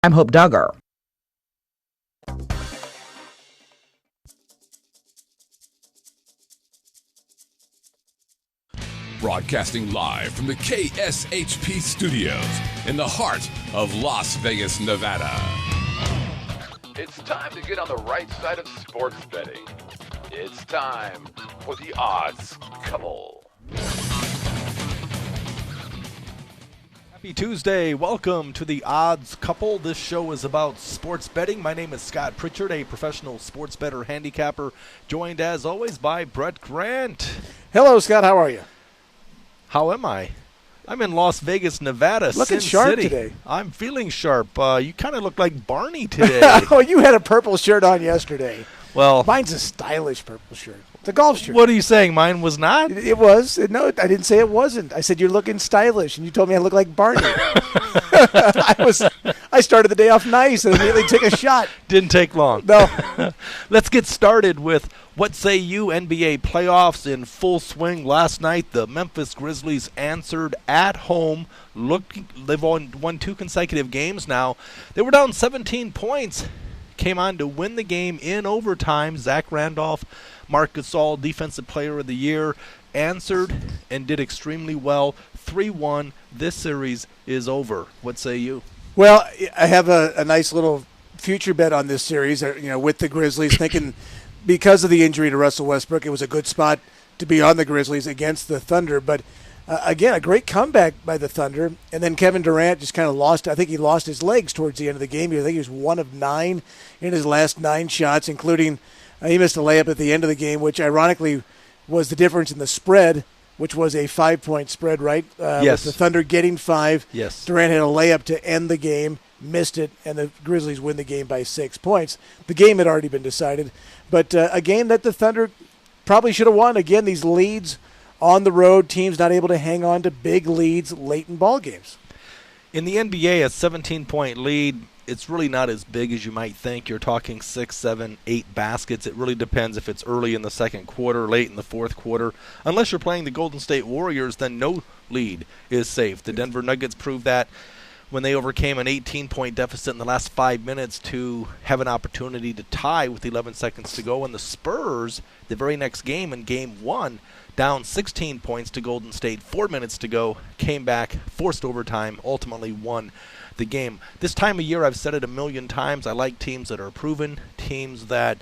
I'm Hope Duggar. Broadcasting live from the KSHP studios in the heart of Las Vegas, Nevada. It's time to get on the right side of sports betting. It's time for the Odds Couple. Happy Tuesday. Welcome to the Odds Couple. This show is about sports betting. My name is Scott Pritchard, a professional sports bettor handicapper, joined as always by Brett Grant. Hello, Scott. How are you? How am I? I'm in Las Vegas, Nevada, Looking Sin sharp City. today. I'm feeling sharp. You kind of look like Barney today. Oh, you had a purple shirt on yesterday. Well, Mine's a stylish purple shirt. It's a golf shirt. What are you saying? Mine was not? It was. No, I didn't say it wasn't. I said you're looking stylish, and you told me I look like Barney. I started the day off nice and immediately took a shot. Didn't take long. No. Let's get started with What Say You NBA playoffs in full swing. Last night, the Memphis Grizzlies answered at home. They've won 2 consecutive games now. They were down 17 points. Came on to win the game in overtime. Zach Randolph, Marc Gasol, Defensive Player of the Year, answered and did extremely well. 3-1. This series is over. What say you? Well, I have a nice little future bet on this series, with the Grizzlies, thinking because of the injury to Russell Westbrook, it was a good spot to be on the Grizzlies against the Thunder. But, again, a great comeback by the Thunder. And then Kevin Durant just kind of lost. I think he lost his legs towards the end of the game. I think he was 1 of 9 in his last 9 shots, including he missed a layup at the end of the game, which ironically was the difference in the spread, which was a 5-point spread, right? Yes. With the Thunder getting 5. Yes. Durant had a layup to end the game, missed it, and the Grizzlies win the game by 6 points. The game had already been decided, but a game that the Thunder probably should have won. Again, these leads on the road, teams not able to hang on to big leads late in ball games. In the NBA, a 17-point lead, it's really not as big as you might think. You're talking 6, 7, 8 baskets. It really depends if it's early in the second quarter, late in the fourth quarter. Unless you're playing the Golden State Warriors, then no lead is safe. The Denver Nuggets proved that when they overcame an 18-point deficit in the last 5 minutes to have an opportunity to tie with 11 seconds to go. And the Spurs, the very next game in Game 1, down 16 points to Golden State, 4 minutes to go, came back, forced overtime, ultimately won the game. This time of year, I've said it a million times, I like teams that are proven, teams that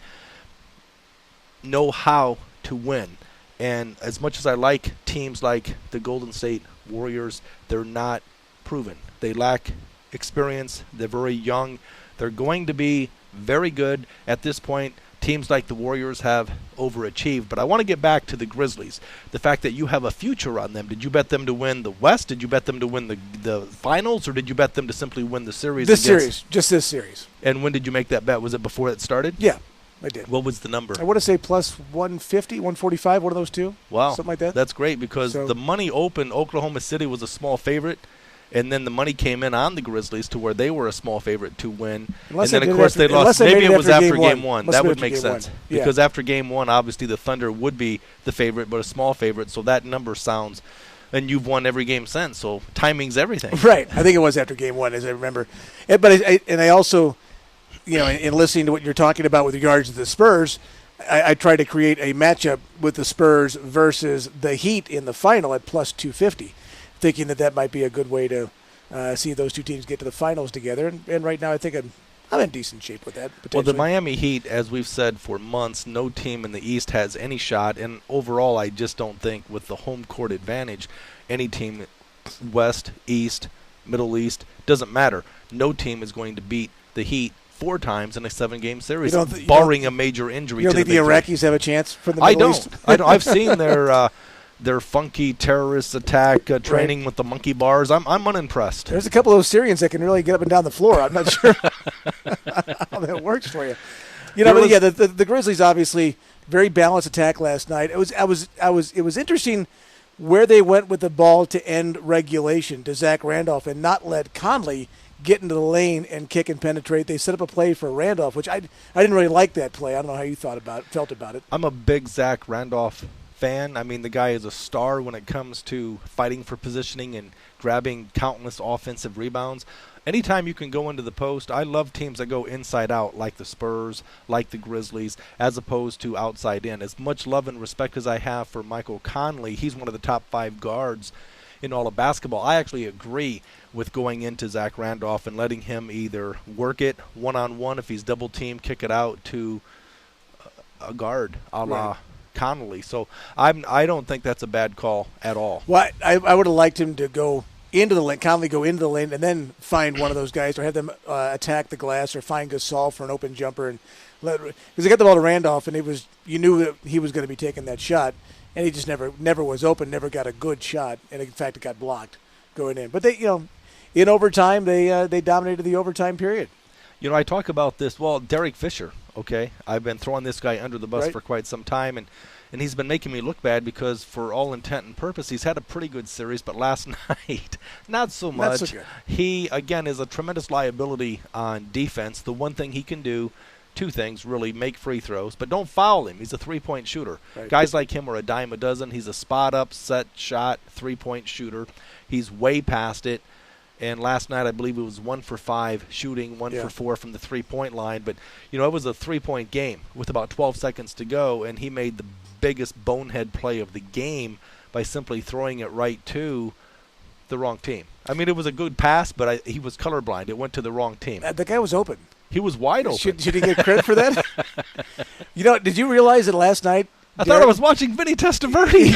know how to win. And as much as I like teams like the Golden State Warriors, they're not proven. They lack experience. They're very young. They're going to be very good at this point. Teams like the Warriors have overachieved. But I want to get back to the Grizzlies. The fact that you have a future on them. Did you bet them to win the West? Did you bet them to win the finals? Or did you bet them to simply win the series? Just this series. And when did you make that bet? Was it before it started? Yeah, I did. What was the number? I want to say plus 150, 145, one of those two. Wow. Something like that. That's great because the money opened. Oklahoma City was a small favorite. And then the money came in on the Grizzlies to where they were a small favorite to win. Unless and then, of course, they lost. Maybe it was after Game 1. That would make sense. Yeah. Because after Game 1, obviously the Thunder would be the favorite, but a small favorite. So that number sounds, and you've won every game since. So timing's everything. Right. I think it was after Game 1, as I remember. But I also, in listening to what you're talking about with regards to the Spurs, I tried to create a matchup with the Spurs versus the Heat in the final at plus 250. Thinking that might be a good way to see those two teams get to the finals together. And right now I think I'm in decent shape with that, potentially. Well, the Miami Heat, as we've said for months, no team in the East has any shot. And overall, I just don't think with the home court advantage, any team, West, East, Middle East, doesn't matter. No team is going to beat the Heat 4 times in a 7-game series, barring a major injury. You don't think the Iraqis have a chance for the Middle East? I don't. I've seen their funky terrorist attack training with the monkey bars. I'm unimpressed. There's a couple of those Syrians that can really get up and down the floor. I'm not sure how that works for you. The Grizzlies obviously very balanced attack last night. It was interesting where they went with the ball to end regulation to Zach Randolph and not let Conley get into the lane and kick and penetrate. They set up a play for Randolph, which I didn't really like that play. I don't know how you felt about it. I'm a big Zach Randolph fan. I mean, the guy is a star when it comes to fighting for positioning and grabbing countless offensive rebounds. anytime you can go into the post, I love teams that go inside out, like the Spurs, like the Grizzlies, as opposed to outside in. As much love and respect as I have for Michael Conley, he's one of the top 5 guards in all of basketball. I actually agree with going into Zach Randolph and letting him either work it one-on-one if he's double-teamed, kick it out to a guard a la Connolly. So I don't think that's a bad call at all. Well, I would have liked him to go into the lane, Conley go into the lane, and then find one of those guys, or have them attack the glass, or find Gasol for an open jumper, and because they got the ball to Randolph, and you knew that he was going to be taking that shot, and he just never was open, never got a good shot, and in fact it got blocked going in. But they, in overtime, they dominated the overtime period. I talk about this. Well, Derek Fisher. Okay, I've been throwing this guy under the bus for quite some time, and he's been making me look bad because, for all intent and purpose, he's had a pretty good series, but last night, not so much. Not so good. He, again, is a tremendous liability on defense. The one thing he can do, 2 things, really: make free throws, but don't foul him. He's a 3-point shooter. Right. Guys like him are a dime a dozen. He's a spot-up, set shot, 3-point shooter. He's way past it. And last night, I believe it was 1 for 5 shooting, 1 for 4 from the 3-point line. But, it was a 3-point game with about 12 seconds to go, and he made the biggest bonehead play of the game by simply throwing it right to the wrong team. I mean, it was a good pass, but he was colorblind. It went to the wrong team. The guy was open. He was wide open. Should he get credit for that? Did you realize that last night? I thought I was watching Vinny Testaverde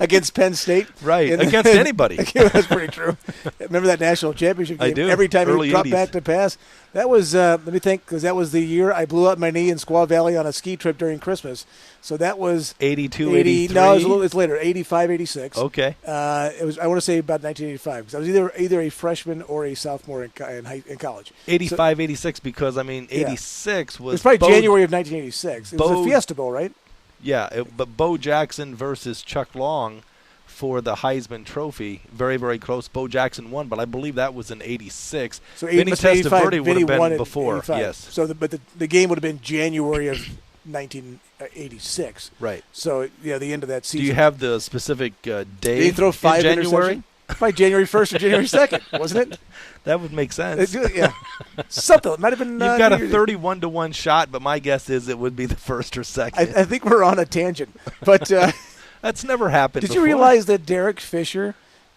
against Penn State. Right, against anybody. That's pretty true. Remember that national championship game? I do. Every time Early he dropped 80s. back to pass. That was, let me think, because that was the year I blew up my knee in Squaw Valley on a ski trip during Christmas. So that was 82, 83? No, it's later, 85, 86. Okay. It was, I want to say, about 1985, because I was either a freshman or a sophomore in college. 85, 86, because, 86 was... It was probably January of 1986. It was the Fiesta Bowl, right? Yeah, but Bo Jackson versus Chuck Long for the Heisman Trophy, very, very close. Bo Jackson won, but I believe that was in 86. So Vinny Testaverde would have been before, 85. yes. So, the game would have been January of 1986. Right. So, the end of that season. Do you have the specific day? Did he throw 5 in January? By January 1st or January 2nd, wasn't it? That would make sense. Yeah. Something. It might have been. You've got a 31-1 shot, but my guess is it would be the first or second. I think we're on a tangent. But that's never happened before. Did you realize that Derek Fisher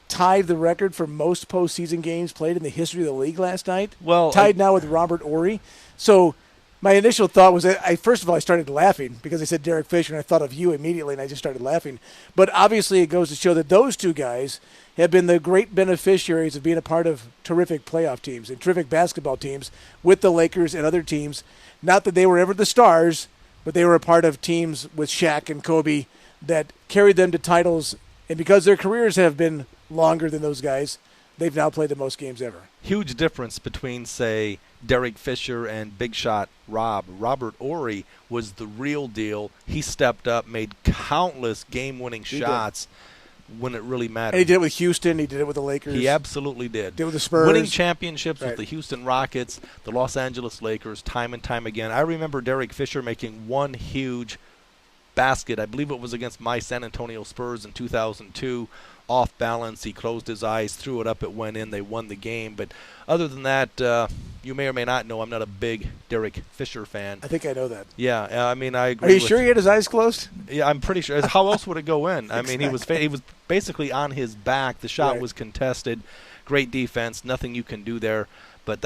tied the record for most postseason games played in the history of the league last night? Well, tied now with Robert Horry. So my initial thought was that first of all, I started laughing because I said Derek Fisher, and I thought of you immediately, and I just started laughing. But obviously it goes to show that those 2 guys have been the great beneficiaries of being a part of terrific playoff teams and terrific basketball teams with the Lakers and other teams. Not that they were ever the stars, but they were a part of teams with Shaq and Kobe that carried them to titles. And because their careers have been longer than those guys, they've now played the most games ever. Huge difference between, say, Derek Fisher and Big Shot Rob. Robert Horry was the real deal. He stepped up, made countless game-winning shots when it really mattered. And he did it with Houston. He did it with the Lakers. He absolutely did. Did it with the Spurs. Winning championships with the Houston Rockets, the Los Angeles Lakers, time and time again. I remember Derek Fisher making one huge basket. I believe it was against my San Antonio Spurs in 2002. Off balance, he closed his eyes, threw it up, it went in, they won the game. But other than that, you may or may not know I'm not a big Derek Fisher fan. I think I know that. Yeah, I agree. Are you sure he had his eyes closed? Yeah, I'm pretty sure. How else would it go in? Exactly. He was basically on his back. The shot was contested. Great defense, nothing you can do there. But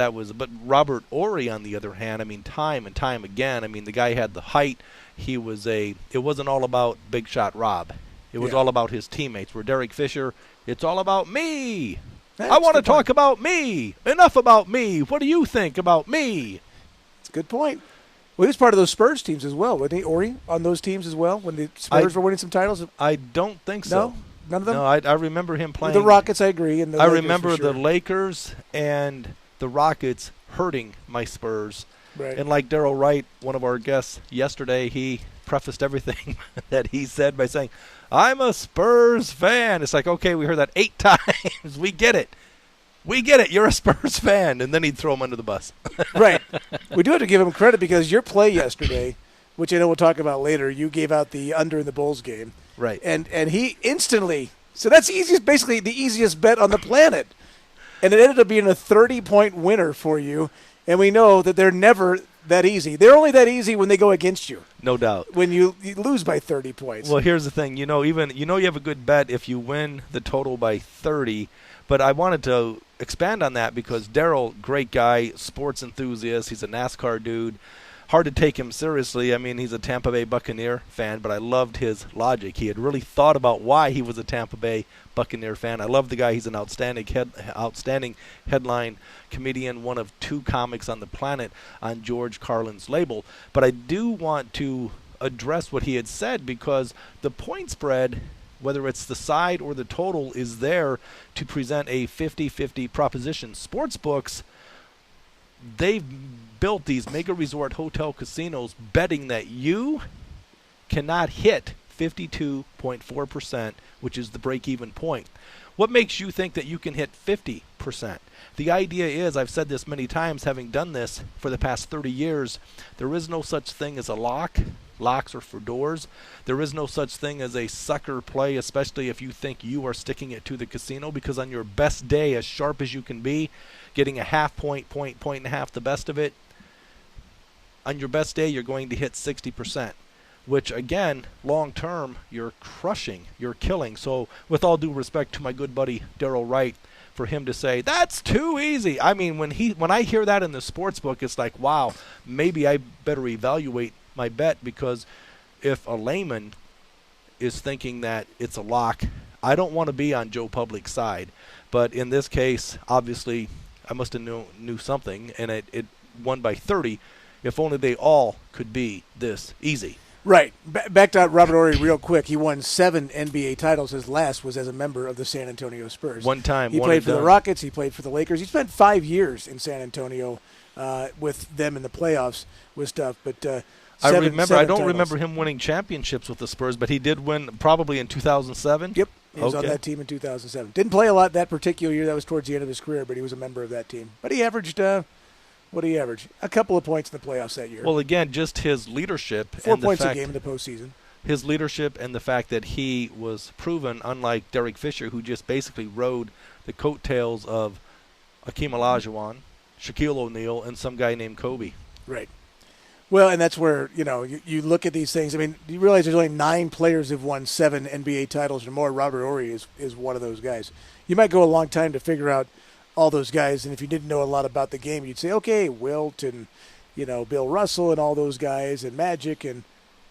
Robert Horry, on the other hand, time and time again, the guy had the height. It wasn't all about Big Shot Rob. It was all about his teammates. Where Derek Fisher, it's all about me. I want to talk about me. Enough about me. What do you think about me? That's a good point. Well, he was part of those Spurs teams as well, wasn't he, Horry, on those teams as well, when the Spurs were winning some titles? I don't think so. No? None of them? No, I remember him playing. The Rockets, I agree. And the Lakers, remember for sure. the Lakers and the Rockets hurting my Spurs. Right. And like Darryl Wright, one of our guests yesterday, he prefaced everything that he said by saying, I'm a Spurs fan. It's like, okay, we heard that 8 times. We get it. You're a Spurs fan. And then he'd throw him under the bus. Right. We do have to give him credit because your play yesterday, which I know we'll talk about later, you gave out the under in the Bulls game. Right. And he instantly, so that's basically the easiest bet on the planet. And it ended up being a 30-point winner for you. And we know that they're never that easy. They're only that easy when they go against you. No doubt. When you lose by 30 points. Well, here's the thing. You have a good bet if you win the total by 30. But I wanted to expand on that because Daryl, great guy, sports enthusiast. He's a NASCAR dude. Hard to take him seriously. I mean, he's a Tampa Bay Buccaneer fan, but I loved his logic. He had really thought about why he was a Tampa Bay Buccaneer fan. I love the guy. He's an outstanding headline comedian, one of 2 comics on the planet on George Carlin's label. But I do want to address what he had said because the point spread, whether it's the side or the total, is there to present a 50-50 proposition. Sportsbooks, they've built these mega resort hotel casinos betting that you cannot hit 52.4%, which is the break-even point. What makes you think that you can hit 50%? The idea is, I've said this many times, having done this for the past 30 years, there is no such thing as a lock. Locks are for doors. There is no such thing as a sucker play, especially if you think you are sticking it to the casino, because on your best day, as sharp as you can be, getting a half point and a half, the best of it, on your best day, you're going to hit 60%, which, again, long term, you're crushing, you're killing. So with all due respect to my good buddy Daryl Wright, for him to say, that's too easy. I mean, when I hear that in the sports book, it's like, wow, maybe I better evaluate my bet, because if a layman is thinking that it's a lock, I don't want to be on Joe Public's side. But in this case, obviously, I must have knew something, and it won by 30. If only they all could be this easy. Right. Back to Robert Horry real quick. He won 7 NBA titles. His last was as a member of the San Antonio Spurs. One time. He played for the Rockets. He played for the Lakers. He spent 5 years in San Antonio with them in the playoffs with stuff. But I don't titles. remember him winning championships with the Spurs, but he did win probably in 2007. Yep. He was on that team in 2007. Didn't play a lot that particular year. That was towards the end of his career, but he was a member of that team. But he averaged, what did he average? A couple of points in the playoffs that year. Well, again, just his leadership. 4 points a game in the postseason. His leadership and the fact that he was proven, unlike Derek Fisher, who just basically rode the coattails of Akeem Olajuwon, Shaquille O'Neal, and some guy named Kobe. Right. Well, and that's where, you look at these things. I mean, you realize there's only 9 players who've won 7 NBA titles or more. Robert Horry is one of those guys. You might go a long time to figure out all those guys, and if you didn't know a lot about the game, you'd say, okay, Wilt and, Bill Russell and all those guys and Magic, and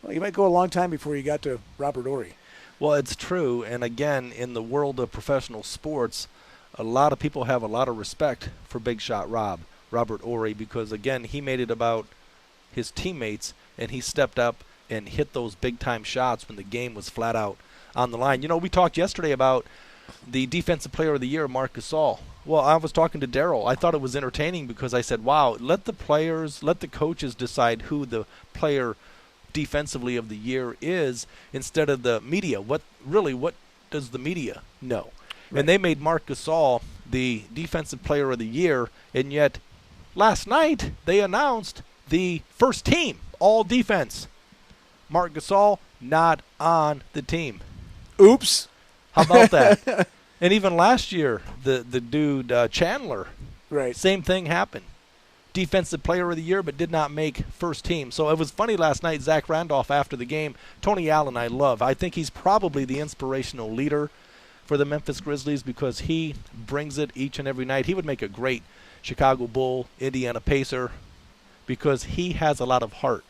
you might go a long time before you got to Robert Horry. Well, it's true, and again, in the world of professional sports, a lot of people have a lot of respect for Big Shot Robert Horry, because, again, he made it about his teammates, and he stepped up and hit those big-time shots when the game was flat out on the line. We talked yesterday about the Defensive Player of the Year, Marc Gasol. Well, I was talking to Daryl. I thought it was entertaining because I said, wow, let the coaches decide who the player defensively of the year is instead of the media. What does the media know? Right. And they made Marc Gasol the Defensive Player of the Year, and yet last night they announced the first team, all defense. Marc Gasol not on the team. Oops. How about that? And even last year, the dude Chandler, right? Same thing happened. Defensive Player of the Year, but did not make first team. So it was funny last night. Zach Randolph after the game. Tony Allen, I love. I think he's probably the inspirational leader for the Memphis Grizzlies because he brings it each and every night. He would make a great Chicago Bull, Indiana Pacer, because he has a lot of heart.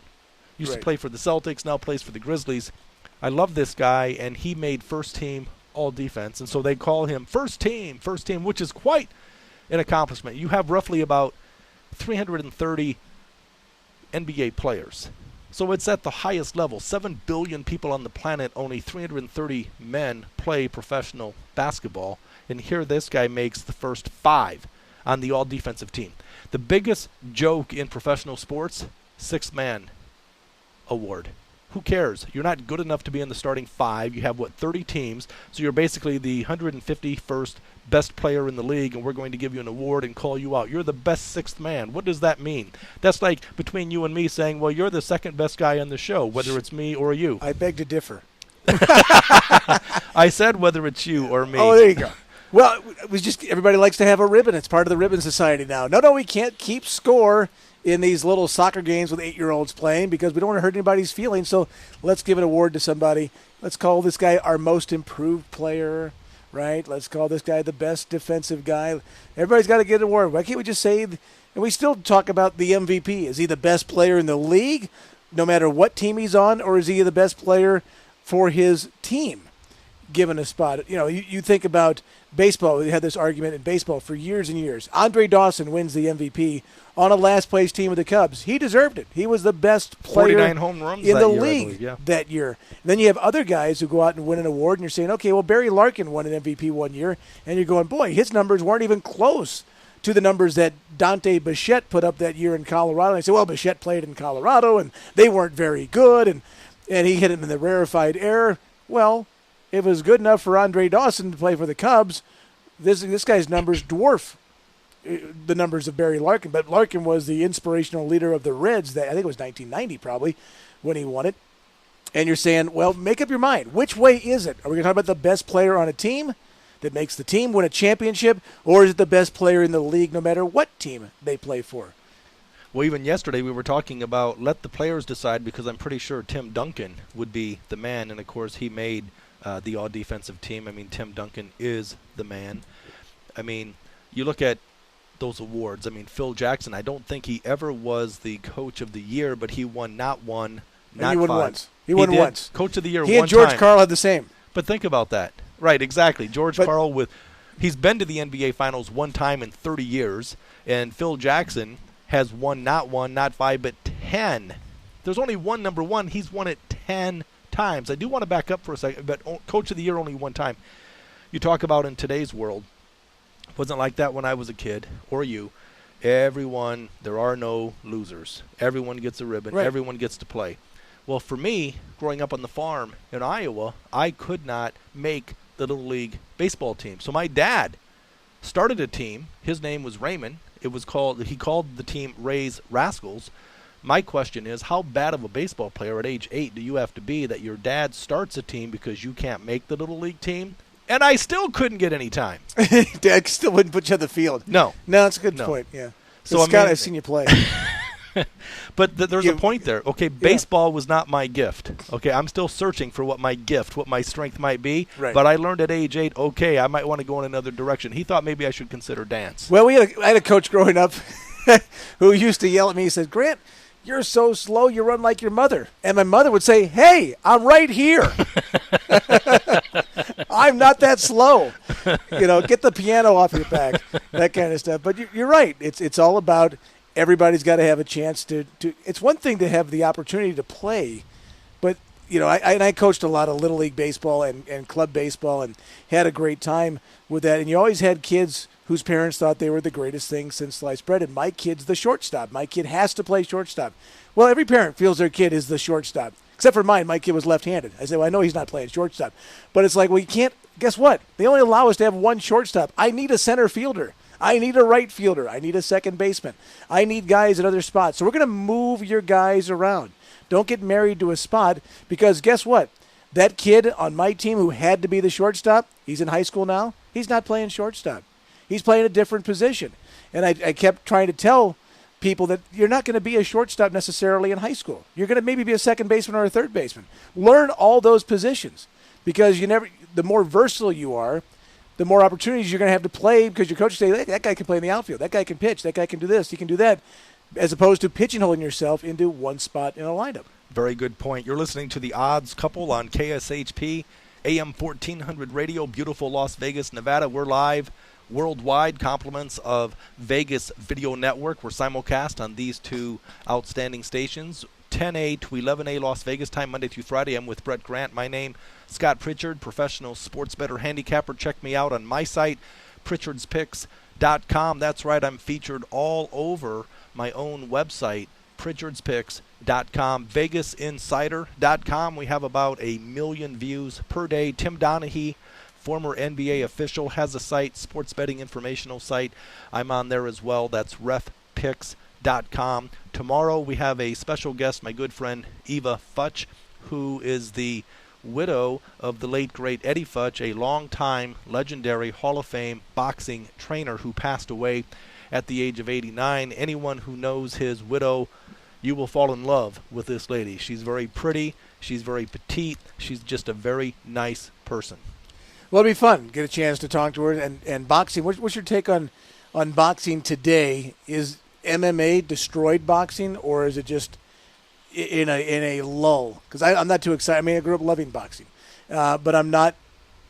Used to play for the Celtics, now plays for the Grizzlies. I love this guy, and he made first team all defense, and so they call him first team, which is quite an accomplishment. You have roughly about 330 NBA players. So it's at the highest level. 7 billion people on the planet, only 330 men play professional basketball, and here this guy makes the first 5 on the all-defensive team. The biggest joke in professional sports, 6-man award. Who cares? You're not good enough to be in the starting 5. You have, 30 teams, so you're basically the 151st best player in the league, and we're going to give you an award and call you out. You're the best 6th man. What does that mean? That's like between you and me saying, well, you're the second best guy on the show, whether it's me or you. I beg to differ. I said whether it's you or me. Oh, there you go. Well, it was just everybody likes to have a ribbon. It's part of the ribbon society now. No, we can't keep score in these little soccer games with 8-year-olds playing because we don't want to hurt anybody's feelings. So let's give an award to somebody. Let's call this guy our most improved player, right? Let's call this guy the best defensive guy. Everybody's got to get an award. Why can't we just say, and we still talk about the MVP. Is he the best player in the league, no matter what team he's on, or is he the best player for his team, given a spot? You think about baseball. We had this argument in baseball for years and years. Andre Dawson wins the MVP on a last-place team with the Cubs. He deserved it. He was the best player 49 home runs in the year, league that year. And then you have other guys who go out and win an award, and you're saying, okay, well, Barry Larkin won an MVP one year, and you're going, boy, his numbers weren't even close to the numbers that Dante Bichette put up that year in Colorado. And I said, well, Bichette played in Colorado, and they weren't very good, and he hit him in the rarefied air. Well, if it was good enough for Andre Dawson to play for the Cubs, this guy's numbers dwarf the numbers of Barry Larkin. But Larkin was the inspirational leader of the Reds. That I think it was 1990 probably when he won it. And you're saying, well, make up your mind. Which way is it? Are we going to talk about the best player on a team that makes the team win a championship, or is it the best player in the league no matter what team they play for? Well, even yesterday we were talking about let the players decide, because I'm pretty sure Tim Duncan would be the man. And, of course, he made the all-defensive team. I mean, Tim Duncan is the man. I mean, you look at those awards. I mean, Phil Jackson, I don't think he ever was the coach of the year, but he won not one, not he won five. Once. He won once. Coach of the year one time. time. He and George Karl had the same. But think about that. Right, exactly. George Karl he's been to the NBA Finals one time in 30 years, and Phil Jackson has won not one, not five, but 10. There's only one number one. He's won it 10 times. I do want to back up for a second, but Coach of the Year only one time. You talk about in today's world, it wasn't like that when I was a kid, or you. Everyone, there are no losers. Everyone gets a ribbon. Right. Everyone gets to play. Well, for me, growing up on the farm in Iowa, I could not make the Little League baseball team. So my dad started a team. His name was Raymond. He called the team Ray's Rascals. My question is, how bad of a baseball player at age 8 do you have to be that your dad starts a team because you can't make the Little League team? And I still couldn't get any time. Dad still wouldn't put you on the field. No. No, that's a good point, yeah. So Scott, I've seen you play. But there's a point there. Okay, baseball was not my gift. Okay, I'm still searching for what my strength might be. Right. But I learned at age 8, okay, I might want to go in another direction. He thought maybe I should consider dance. Well, I had a coach growing up who used to yell at me. He said, Grant, you're so slow, you run like your mother. And my mother would say, hey, I'm right here. I'm not that slow. Get the piano off your back, that kind of stuff. But you're right. It's all about everybody's got to have a chance to. It's one thing to have the opportunity to play, but I coached a lot of Little League baseball and club baseball and had a great time with that. And you always had kids whose parents thought they were the greatest thing since sliced bread. And my kid's the shortstop. My kid has to play shortstop. Well, every parent feels their kid is the shortstop. Except for mine. My kid was left-handed. I said, well, I know he's not playing shortstop. But it's like, well, you can't. Guess what? They only allow us to have one shortstop. I need a center fielder. I need a right fielder. I need a second baseman. I need guys at other spots. So we're going to move your guys around. Don't get married to a spot because guess what? That kid on my team who had to be the shortstop, he's in high school now. He's not playing shortstop. He's playing a different position. And I kept trying to tell people that you're not going to be a shortstop necessarily in high school. You're going to maybe be a second baseman or a third baseman. Learn all those positions because the more versatile you are, the more opportunities you're going to have to play because your coach say, hey, that guy can play in the outfield. That guy can pitch. That guy can do this. He can do that, as opposed to pigeonholing yourself into one spot in a lineup. Very good point. You're listening to The Odds Couple on KSHP, AM 1400 Radio, beautiful Las Vegas, Nevada. We're live worldwide, compliments of Vegas Video Network. We're simulcast on these two outstanding stations, 10A to 11A Las Vegas time, Monday through Friday. I'm with Brett Grant. My name, Scott Pritchard, professional sports bettor handicapper. Check me out on my site, pritchardspicks.com. That's right, I'm featured all over my own website, pritchardspicks.com, vegasinsider.com. We have about 1 million views per day. Tim Donaghy, former NBA official, has a site, sports betting informational site. I'm on there as well. That's refpicks.com. Tomorrow we have a special guest, my good friend Eva Futch, who is the widow of the late, great Eddie Futch, a longtime legendary Hall of Fame boxing trainer who passed away at the age of 89. Anyone who knows his widow, you will fall in love with this lady. She's very pretty. She's very petite. She's just a very nice person. Well, it'll be fun. Get a chance to talk to her. And boxing, what's your take on boxing today? Is MMA destroyed boxing, or is it just in a lull? Because I'm not too excited. I mean, I grew up loving boxing, but I'm not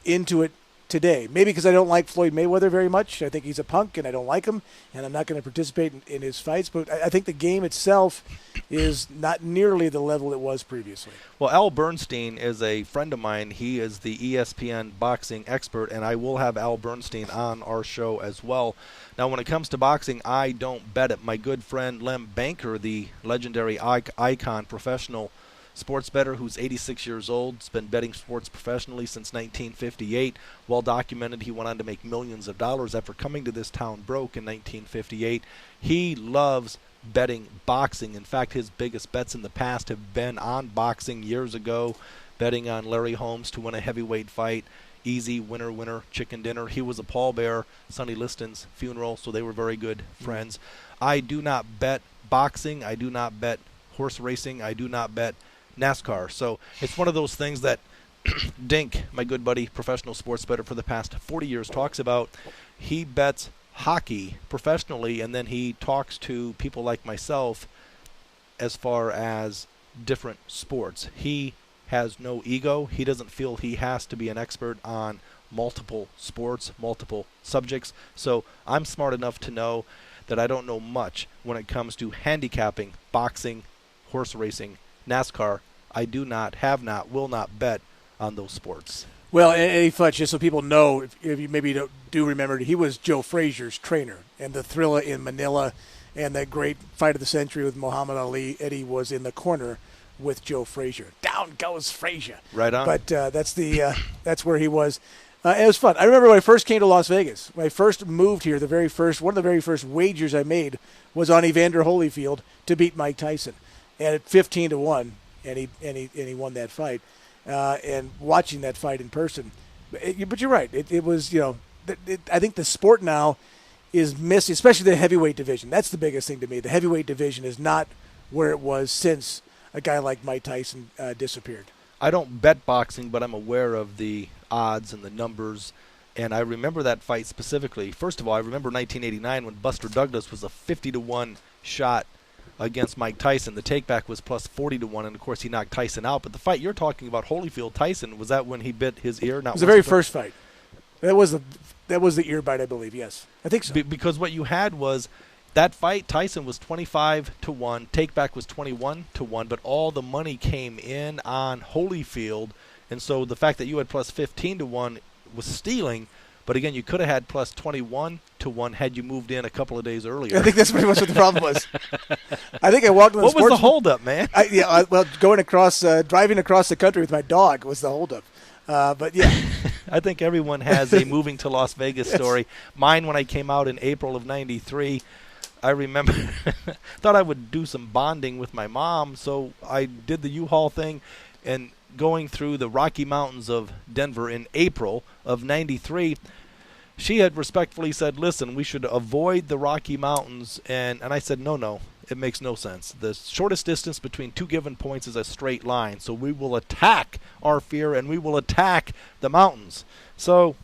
into it today. Maybe because I don't like Floyd Mayweather very much. I think he's a punk, and I don't like him, and I'm not going to participate in his fights. But I think the game itself is not nearly the level it was previously. Well, Al Bernstein is a friend of mine. He is the ESPN boxing expert, and I will have Al Bernstein on our show as well. Now, when it comes to boxing, I don't bet it. My good friend Lem Banker, the legendary icon professional sports bettor who's 86 years old, has been betting sports professionally since 1958. Well documented, he went on to make millions of dollars after coming to this town broke in 1958. He loves betting boxing. In fact, his biggest bets in the past have been on boxing years ago, betting on Larry Holmes to win a heavyweight fight. Easy, winner, chicken dinner. He was a pallbearer, Sonny Liston's funeral, so they were very good friends. I do not bet boxing. I do not bet horse racing. I do not bet NASCAR. So it's one of those things that Dink, my good buddy, professional sports bettor for the past 40 years, talks about. He bets hockey professionally, and then he talks to people like myself as far as different sports. He has no ego. He doesn't feel he has to be an expert on multiple sports, multiple subjects. So I'm smart enough to know that I don't know much when it comes to handicapping, boxing, horse racing, NASCAR. I do not, have not, will not bet on those sports. Well, Eddie Futch, just so people know, if you maybe do remember, he was Joe Frazier's trainer. And the Thrilla in Manila and that great fight of the century with Muhammad Ali, Eddie was in the corner with Joe Frazier. Down goes Frazier. Right on. But that's where he was. It was fun. I remember when I first came to Las Vegas. When I first moved here, one of the very first wagers I made was on Evander Holyfield to beat Mike Tyson, and at 15-1, and he won that fight. And watching that fight in person, but you're right. It was, I think the sport now is missing, especially the heavyweight division. That's the biggest thing to me. The heavyweight division is not where it was since a guy like Mike Tyson disappeared. I don't bet boxing, but I'm aware of the odds and the numbers, and I remember that fight specifically. First of all, I remember 1989 when Buster Douglas was a 50-1 shot against Mike Tyson. The takeback was plus 40-1, and of course he knocked Tyson out. But the fight you're talking about, Holyfield-Tyson, was that when he bit his ear? It was the very first fight. That was the ear bite, I believe. Yes, I think so. Because what you had was that fight, Tyson was 25-1, takeback was 21-1, but all the money came in on Holyfield, and so the fact that you had plus 15-1 was stealing. But again, you could have had plus 21-1 had you moved in a couple of days earlier. I think that's pretty much what the problem was. I think I walked in the What was the holdup, man? Driving across the country with my dog was the holdup. But yeah. I think everyone has a moving to Las Vegas story. Mine, when I came out in April of '93, I remember thought I would do some bonding with my mom, so I did the U-Haul thing, and going through the Rocky Mountains of Denver in April of '93, she had respectfully said, listen, we should avoid the Rocky Mountains, and I said, no, it makes no sense. The shortest distance between two given points is a straight line, so we will attack our fear, and we will attack the mountains. So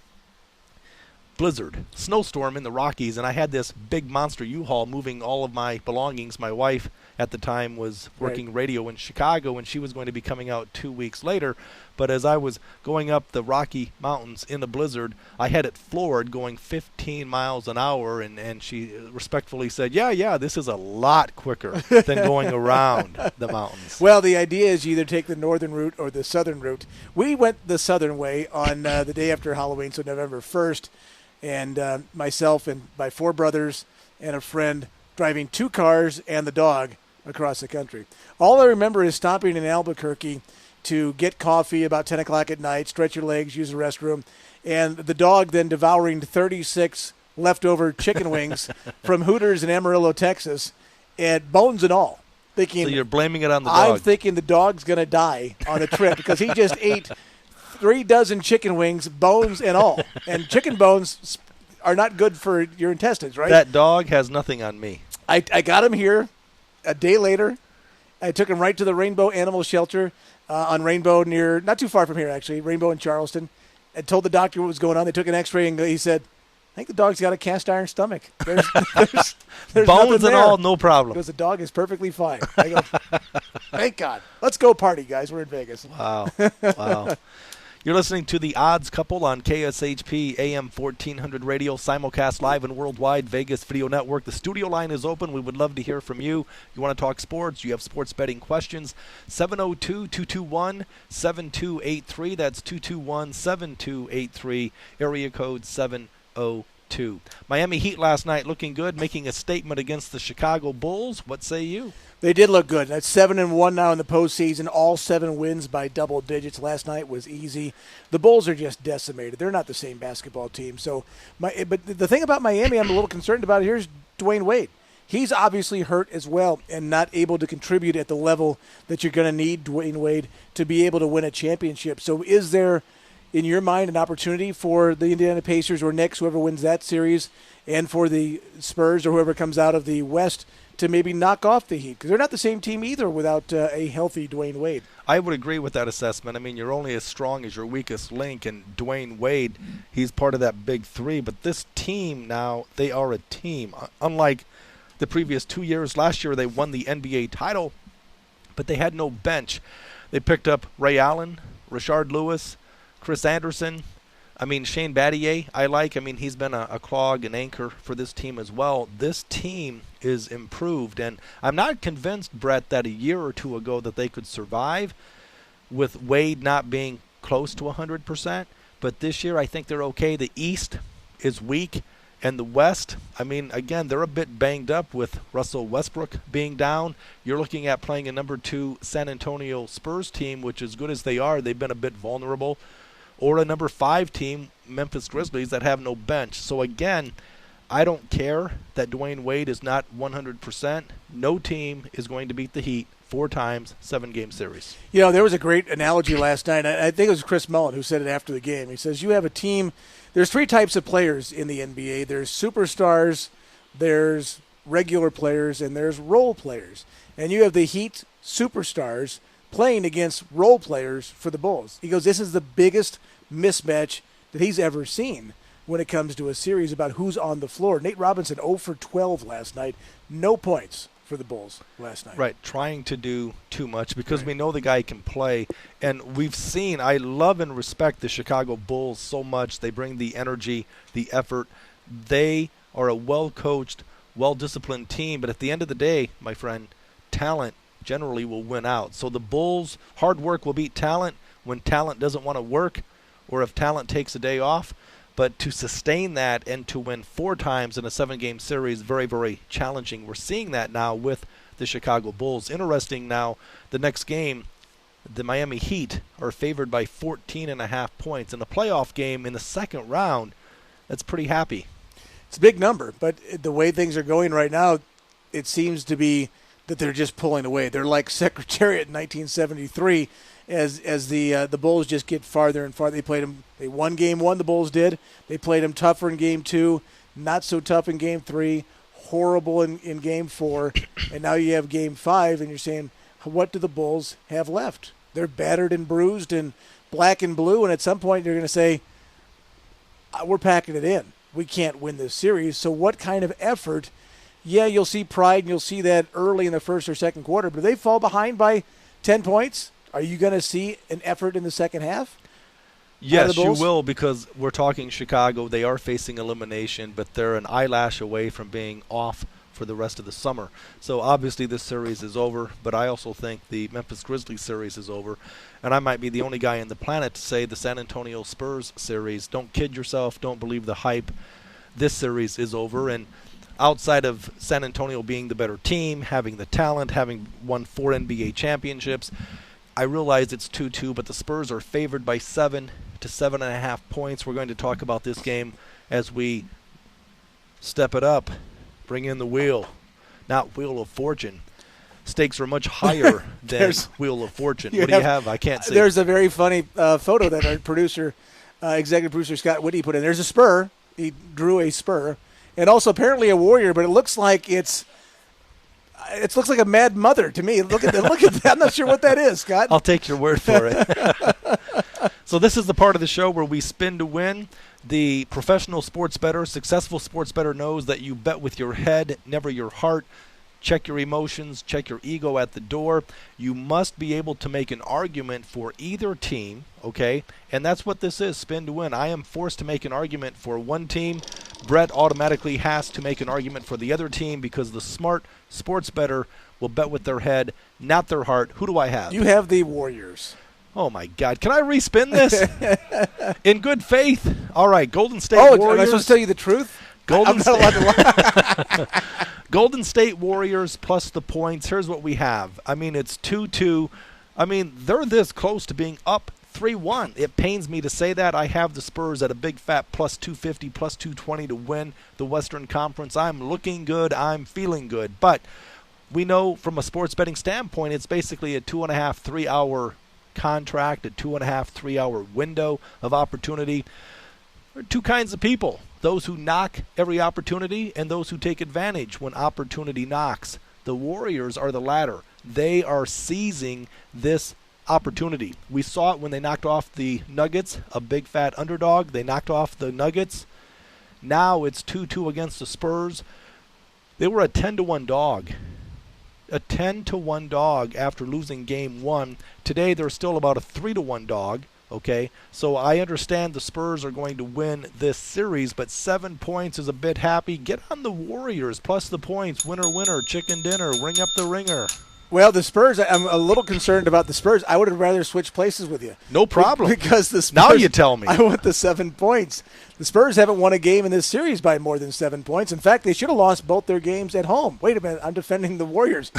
blizzard, snowstorm in the Rockies, and I had this big monster U-Haul moving all of my belongings. My wife at the time was working radio in Chicago, and she was going to be coming out 2 weeks later. But as I was going up the Rocky Mountains in a blizzard, I had it floored going 15 miles an hour, and she respectfully said, yeah, this is a lot quicker than going around the mountains. Well, the idea is you either take the northern route or the southern route. We went the southern way on the day after Halloween, so November 1st, and myself and my four brothers and a friend driving two cars and the dog across the country. All I remember is stopping in Albuquerque to get coffee about 10 o'clock at night, stretch your legs, use the restroom, and the dog then devouring 36 leftover chicken wings from Hooters in Amarillo, Texas, and bones and all. thinking. So you're blaming it on the dog. I'm thinking the dog's going to die on the trip because he just ate 3 dozen chicken wings, bones and all. And chicken bones are not good for your intestines, right? That dog has nothing on me. I got him here a day later. I took him right to the Rainbow Animal Shelter on Rainbow not too far from here, actually, Rainbow in Charleston. I told the doctor what was going on. They took an x-ray, and he said, I think the dog's got a cast iron stomach. There's bones and all, no problem. Because the dog is perfectly fine. I go, thank God. Let's go party, guys. We're in Vegas. Wow. You're listening to The Odds Couple on KSHP AM 1400 radio, simulcast live and worldwide, Vegas Video Network. The studio line is open. We would love to hear from you. You want to talk sports, you have sports betting questions, 702-221-7283. That's 221-7283, area code 702. Miami Heat last night looking good, making a statement against the Chicago Bulls. What say you? They did look good. That's 7-1 now in the postseason. All 7 wins by double digits. Last night was easy. The Bulls are just decimated. They're not the same basketball team. But the thing about Miami I'm a little concerned about here is Dwayne Wade. He's obviously hurt as well and not able to contribute at the level that you're going to need Dwayne Wade to be able to win a championship. So is there, in your mind, an opportunity for the Indiana Pacers or Knicks, whoever wins that series, and for the Spurs or whoever comes out of the West to maybe knock off the Heat? Because they're not the same team either without a healthy Dwayne Wade. I would agree with that assessment. I mean, you're only as strong as your weakest link, and Dwayne Wade, he's part of that big three. But this team now, they are a team. Unlike the previous 2 years, last year they won the NBA title, but they had no bench. They picked up Ray Allen, Rashard Lewis, Chris Anderson. I mean, Shane Battier, he's been a clog and anchor for this team as well. This team is improved, and I'm not convinced, Brett, that a year or two ago that they could survive with Wade not being close to 100%. But this year I think they're okay. The East is weak, and the West, I mean, again, they're a bit banged up with Russell Westbrook being down. You're looking at playing a number 2 San Antonio Spurs team, which as good as they are, they've been a bit vulnerable. Or a number 5 team, Memphis Grizzlies, that have no bench. So again, I don't care that Dwayne Wade is not 100%. No team is going to beat the Heat 4 times, 7-game series. You know, there was a great analogy last night. I think it was Chris Mullin who said it after the game. He says, you have a team, there's 3 types of players in the NBA. There's superstars, there's regular players, and there's role players. And you have the Heat superstars playing against role players for the Bulls. He goes, this is the biggest mismatch that he's ever seen when it comes to a series about who's on the floor. Nate Robinson 0 for 12 last night. No points for the Bulls last night. Right, trying to do too much because we know the guy can play. And we've seen, I love and respect the Chicago Bulls so much. They bring the energy, the effort. They are a well-coached, well-disciplined team. But at the end of the day, my friend, talent generally will win out. So the Bulls' hard work will beat talent when talent doesn't want to work or if talent takes a day off. But to sustain that and to win 4 times in a 7-game series, very, very challenging. We're seeing that now with the Chicago Bulls. Interesting now, the next game, the Miami Heat are favored by 14.5 points. In the playoff game in the second round, that's pretty happy. It's a big number, but the way things are going right now, it seems to be that they're just pulling away. They're like Secretariat in 1973 as the Bulls just get farther and farther. They won game 1, the Bulls did. They played them tougher in game 2, not so tough in game 3, horrible in game 4, and now you have game 5, and you're saying, what do the Bulls have left? They're battered and bruised and black and blue, and at some point you're going to say, we're packing it in. We can't win this series, so what kind of effort? Yeah, you'll see pride and you'll see that early in the first or second quarter, but if they fall behind by 10 points, are you going to see an effort in the second half? Yes, you will, because we're talking Chicago. They are facing elimination, but they're an eyelash away from being off for the rest of the summer. So obviously this series is over, but I also think the Memphis Grizzlies series is over. And I might be the only guy on the planet to say the San Antonio Spurs series. Don't kid yourself. Don't believe the hype. This series is over. And outside of San Antonio being the better team, having the talent, having won 4 NBA championships, I realize it's 2-2, but the Spurs are favored by 7 to 7.5 points. We're going to talk about this game as we step it up, bring in the wheel, not Wheel of Fortune. stakes are much higher than Wheel of Fortune. What do you have? I can't see. There's a very funny photo that our producer, executive producer Scott Whitty put in. There's a spur. He drew a spur. And also apparently a warrior, but it looks like it looks like a mad mother to me. Look at that. I'm not sure what that is, Scott. I'll take your word for it. So this is the part of the show where we spin to win. The professional sports bettor, successful sports bettor knows that you bet with your head, never your heart. Check your emotions, check your ego at the door. You must be able to make an argument for either team, okay? And that's what this is, spin to win. I am forced to make an argument for one team. Brett automatically has to make an argument for the other team because the smart sports bettor will bet with their head, not their heart. Who do I have? You have the Warriors. Oh, my God. Can I respin this? In good faith. All right, Golden State Warriors. Oh, am I supposed to tell you the truth? Golden I'm not allowed to lie. Golden State Warriors plus the points. Here's what we have. I mean, it's 2-2. I mean, they're this close to being up 3-1. It pains me to say that. I have the Spurs at a big fat plus 250, plus 220 to win the Western Conference. I'm looking good. I'm feeling good. But we know from a sports betting standpoint, it's basically a 2.5, 3 hour contract, a 2.5, 3 hour window of opportunity. There are two kinds of people. Those who knock every opportunity and those who take advantage when opportunity knocks. The Warriors are the latter. They are seizing this opportunity. We saw it when they knocked off the Nuggets, a big fat underdog. They knocked off the Nuggets. Now it's 2-2 against the Spurs. They were a 10-1 dog. A 10-1 dog after losing game 1. Today they're still about a 3-1 dog. Okay, so I understand the Spurs are going to win this series, but 7 points is a bit happy. Get on the Warriors, plus the points. Winner, winner, chicken dinner, ring up the ringer. Well, the Spurs, I'm a little concerned about the Spurs. I would have rather switched places with you. No problem. Because the Spurs, now you tell me. I want the 7 points. The Spurs haven't won a game in this series by more than 7 points. In fact, they should have lost both their games at home. Wait a minute, I'm defending the Warriors.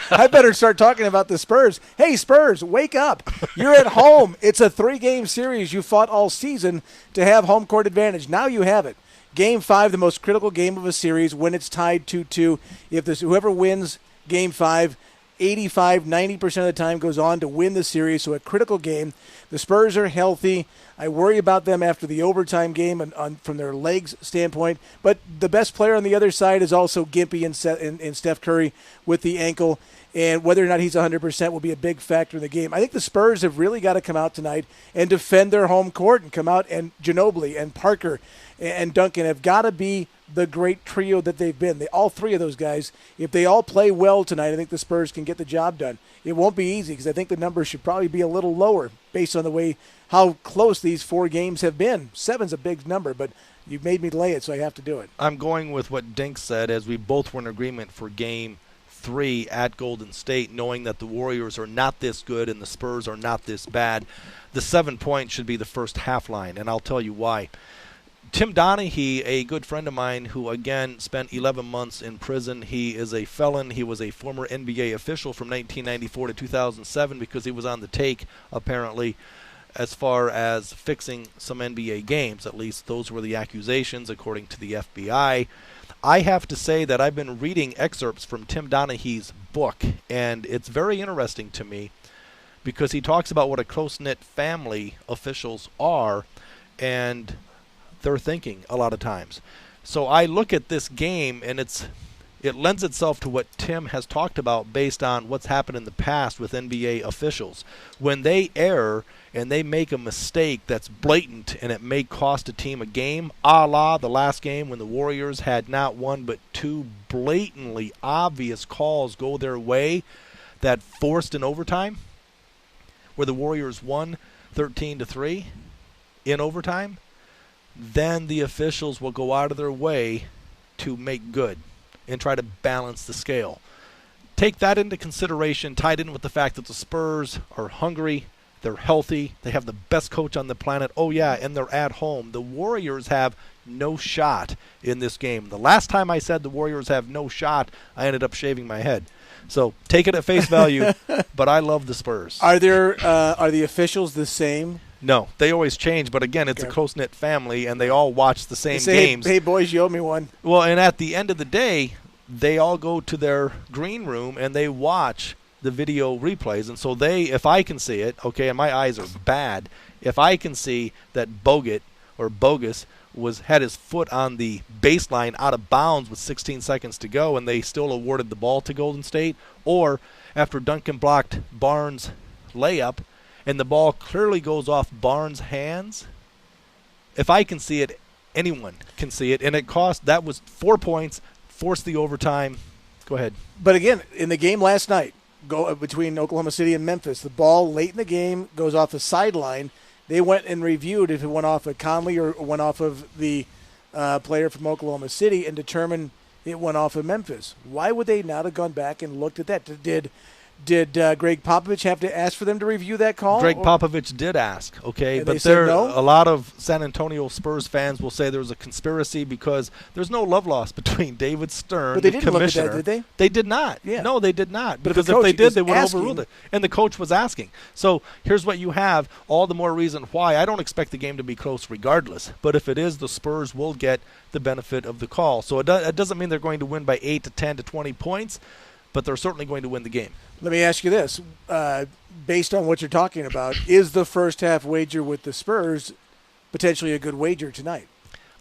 I better start talking about the Spurs. Hey, Spurs, wake up. You're at home. It's a 3-game series. You fought all season to have home court advantage. Now you have it. Game 5, the most critical game of a series when it's tied 2-2. If whoever wins Game 5, 85, 90% of the time goes on to win the series, so a critical game. The Spurs are healthy. I worry about them after the overtime game and from their legs standpoint, but the best player on the other side is also gimpy in Steph Curry with the ankle, and whether or not he's 100% will be a big factor in the game. I think the Spurs have really got to come out tonight and defend their home court and come out, and Ginobili and Parker and Duncan have got to be the great trio that they've been. All three of those guys, if they all play well tonight, I think the Spurs can get the job done. It won't be easy because I think the numbers should probably be a little lower based on the way how close these 4 games have been. 7's a big number, but you've made me lay it, so I have to do it. I'm going with what Dink said, as we both were in agreement for Game 3 at Golden State, knowing that the Warriors are not this good and the Spurs are not this bad. The 7 points should be the first half line, and I'll tell you why. Tim Donaghy, a good friend of mine who, again, spent 11 months in prison. He is a felon. He was a former NBA official from 1994 to 2007 because he was on the take, apparently, as far as fixing some NBA games. At least those were the accusations, according to the FBI. I have to say that I've been reading excerpts from Tim Donaghy's book, and it's very interesting to me because he talks about what a close-knit family officials are, and they're thinking a lot of times. So I look at this game, and it lends itself to what Tim has talked about based on what's happened in the past with NBA officials. When they err and they make a mistake that's blatant and it may cost a team a game, a la the last game when the Warriors had not one but 2 blatantly obvious calls go their way that forced an overtime, where the Warriors won 13-3 in overtime, then the officials will go out of their way to make good and try to balance the scale. Take that into consideration, tied in with the fact that the Spurs are hungry, they're healthy, they have the best coach on the planet. Oh yeah, and they're at home. The Warriors have no shot in this game. The last time I said the Warriors have no shot, I ended up shaving my head. So take it at face value, but I love the Spurs. Are the officials the same? No, they always change, but again, it's a close-knit family, and they all watch the same say, games. Hey, boys, you owe me one. Well, and at the end of the day, they all go to their green room and they watch the video replays. And so if I can see it, okay, and my eyes are bad, if I can see that Bogus had his foot on the baseline out of bounds with 16 seconds to go and they still awarded the ball to Golden State, or after Duncan blocked Barnes' layup and the ball clearly goes off Barnes' hands, if I can see it, anyone can see it. And that was 4 points, forced the overtime. Go ahead. But again, in the game last night, between Oklahoma City and Memphis, the ball late in the game goes off a sideline. They went and reviewed if it went off of Conley or went off of the player from Oklahoma City and determined it went off of Memphis. Why would they not have gone back and looked at that? Did Greg Popovich have to ask for them to review that call? Greg Popovich did ask, okay, and but a lot of San Antonio Spurs fans will say there was a conspiracy because there's no love lost between David Stern, but they the didn't commissioner. Look at that, did they? They did not. Yeah. No, they did not. But Because if if they did, they would have asking, overruled it. And the coach was asking. So here's what you have, all the more reason why. I don't expect the game to be close regardless, but if it is, the Spurs will get the benefit of the call. So it doesn't mean they're going to win by 8 to 10 to 20 points, but they're certainly going to win the game. Let me ask you this. Based on what you're talking about, is the first half wager with the Spurs potentially a good wager tonight?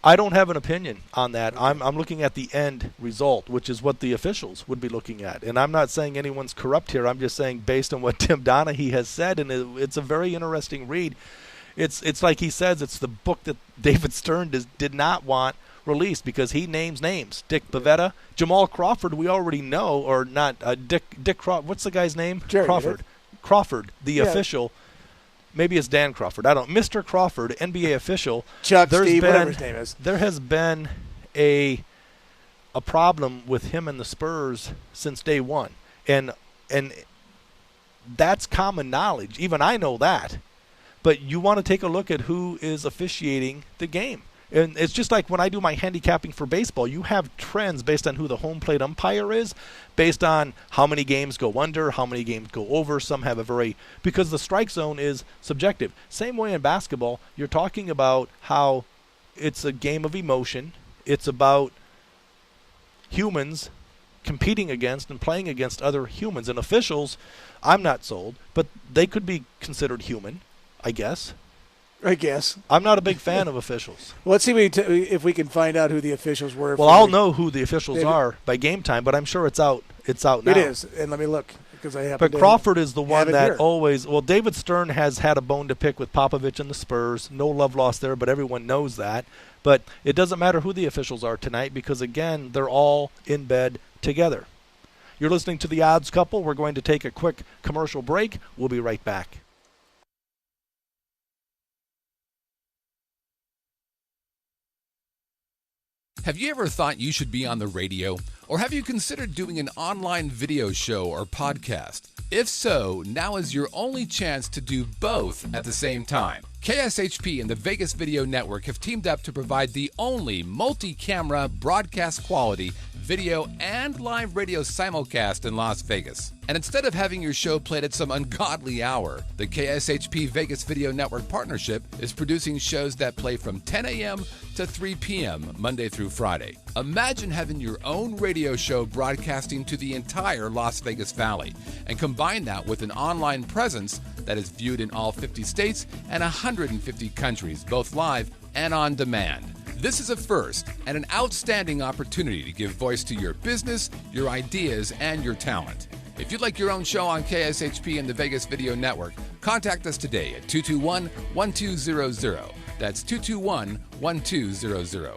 I don't have an opinion on that. I'm looking at the end result, which is what the officials would be looking at. And I'm not saying anyone's corrupt here. I'm just saying based on what Tim Donaghy has said, and it's a very interesting read. It's like he says, it's the book that David Stern did not want released because he names names. Dick Bavetta, Jamal Crawford, we already know, or not. Dick Crawford. What's the guy's name? Jerry, Crawford. Crawford, the official. Maybe it's Dan Crawford. I don't. Mr. Crawford, NBA official. Chuck, Steve, whatever his name is. There has been a problem with him and the Spurs since day one, and that's common knowledge. Even I know that. But you want to take a look at who is officiating the game. And it's just like when I do my handicapping for baseball, you have trends based on who the home plate umpire is, based on how many games go under, how many games go over. Some have because the strike zone is subjective. Same way in basketball, you're talking about how it's a game of emotion. It's about humans competing against and playing against other humans. And officials, I'm not sold, but they could be considered human, I guess. I'm not a big fan of officials. Well, let's see if we can find out who the officials were. Well, I'll know who the officials are by game time, but I'm sure it's out now. It is, and let me look because I have. But Crawford is the one that always. Well, David Stern has had a bone to pick with Popovich and the Spurs. No love lost there, but everyone knows that. But it doesn't matter who the officials are tonight because again, they're all in bed together. You're listening to The Odds Couple. We're going to take a quick commercial break. We'll be right back. Have you ever thought you should be on the radio? Or have you considered doing an online video show or podcast? If so, now is your only chance to do both at the same time. KSHP and the Vegas Video Network have teamed up to provide the only multi-camera broadcast quality video and live radio simulcast in Las Vegas. And instead of having your show played at some ungodly hour, the KSHP Vegas Video Network partnership is producing shows that play from 10 a.m. to 3 p.m. Monday through Friday. Imagine having your own radio show broadcasting to the entire Las Vegas Valley, and combine that with an online presence that is viewed in all 50 states and 150 countries, both live and on demand. This is a first and an outstanding opportunity to give voice to your business, your ideas, and your talent. If you'd like your own show on KSHP and the Vegas Video Network, contact us today at 221-1200. That's 221-1200.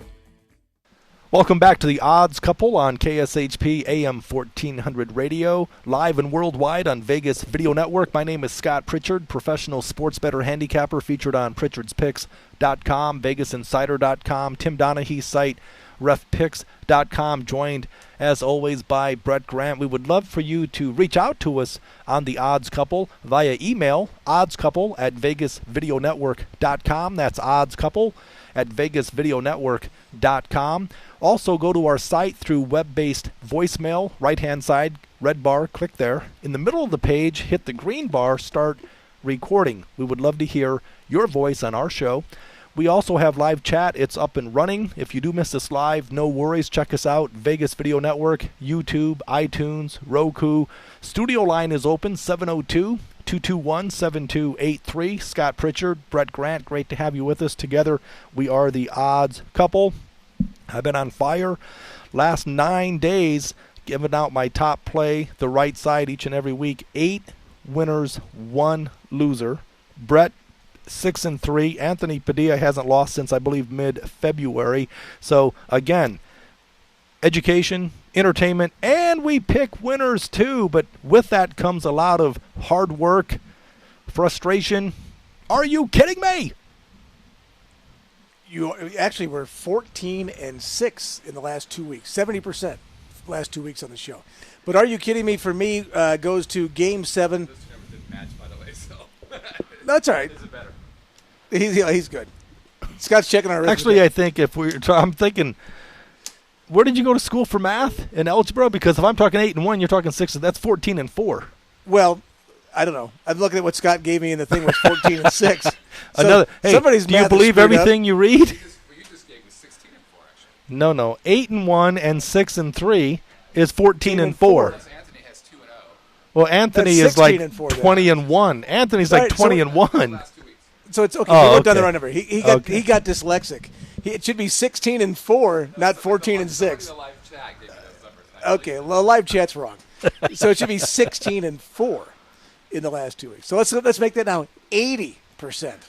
Welcome back to The Odds Couple on KSHP AM 1400 Radio, live and worldwide on Vegas Video Network. My name is Scott Pritchard, professional sports bettor handicapper, featured on Pritchard'sPicks.com, VegasInsider.com, Tim Donaghy's site, RefPicks.com, joined as always by Brett Grant. We would love for you to reach out to us on The Odds Couple via email, oddscouple@VegasVideoNetwork.com. That's oddscouple@VegasVideoNetwork.com. Also, go to our site through web-based voicemail, right-hand side, red bar, click there. In the middle of the page, hit the green bar, start recording. We would love to hear your voice on our show. We also have live chat. It's up and running. If you do miss this live, no worries. Check us out. Vegas Video Network, YouTube, iTunes, Roku. Studio line is open, 702-221-7283. Scott Pritchard, Brett Grant, great to have you with us together. We are the odds couple. I've been on fire. Last 9 days, giving out my top play, the right side each and every week. 8 winners, 1 loser. Brett, 6-3. Anthony Padilla hasn't lost since, I believe, mid-February. So, again, education, entertainment, and we pick winners too. But with that comes a lot of hard work, frustration. Are you kidding me? You actually were 14-6 in the last 2 weeks, 70% last 2 weeks on the show. But are you kidding me? For me, goes to Game 7. This number didn't match, by the way, so. That's all right. Is it better? He's good. Scott's checking our arithmetic. Actually, I think I'm thinking, where did you go to school for math in algebra? Because if I'm talking 8-1, you're talking 6. That's 14-4. Well, I don't know. I'm looking at what Scott gave me, and the thing was 14-6. So somebody's do you math is believe screwed everything up. you read? You just gave me 16-4, actually. No. 8-1 and 6-3 is 14-4. Anthony has 2-0. Well, Anthony That's is like 16-4 then. 20-1. Anthony's like Right, so- 20-1. Last 2 weeks. So it's okay. Oh, We wrote down the okay. right number. He got dyslexic. It should be 16-4, not 14-6. The live chat gave me those numbers. And I Okay, well, live chat's wrong. So it should be 16-4 in the last 2 weeks. So let's make that now 80%.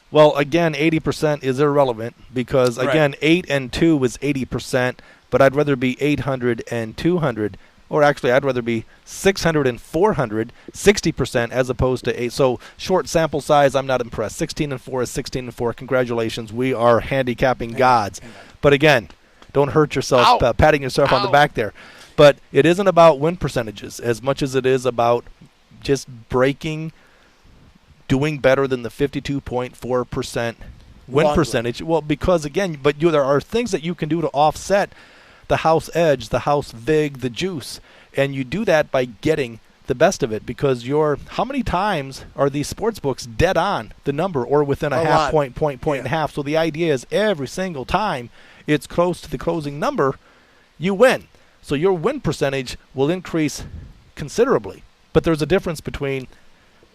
Well, again, 80% is irrelevant because, again, 8 and 2 was 80%, but I'd rather be 800 and 200. Or actually, I'd rather be 600 and 400, 60% as opposed to 8. So short sample size, I'm not impressed. 16-4 is 16-4. Congratulations. We are handicapping gods. But again, don't hurt yourself patting yourself on the back there. But it isn't about win percentages as much as it is about just breaking, doing better than the 52.4% win Long percentage. Well, because again, there are things that you can do to offset the house edge, the house vig, the juice, and you do that by getting the best of it because how many times are these sports books dead on the number or within a half point and a half? So the idea is every single time it's close to the closing number, you win. So your win percentage will increase considerably. But there's a difference between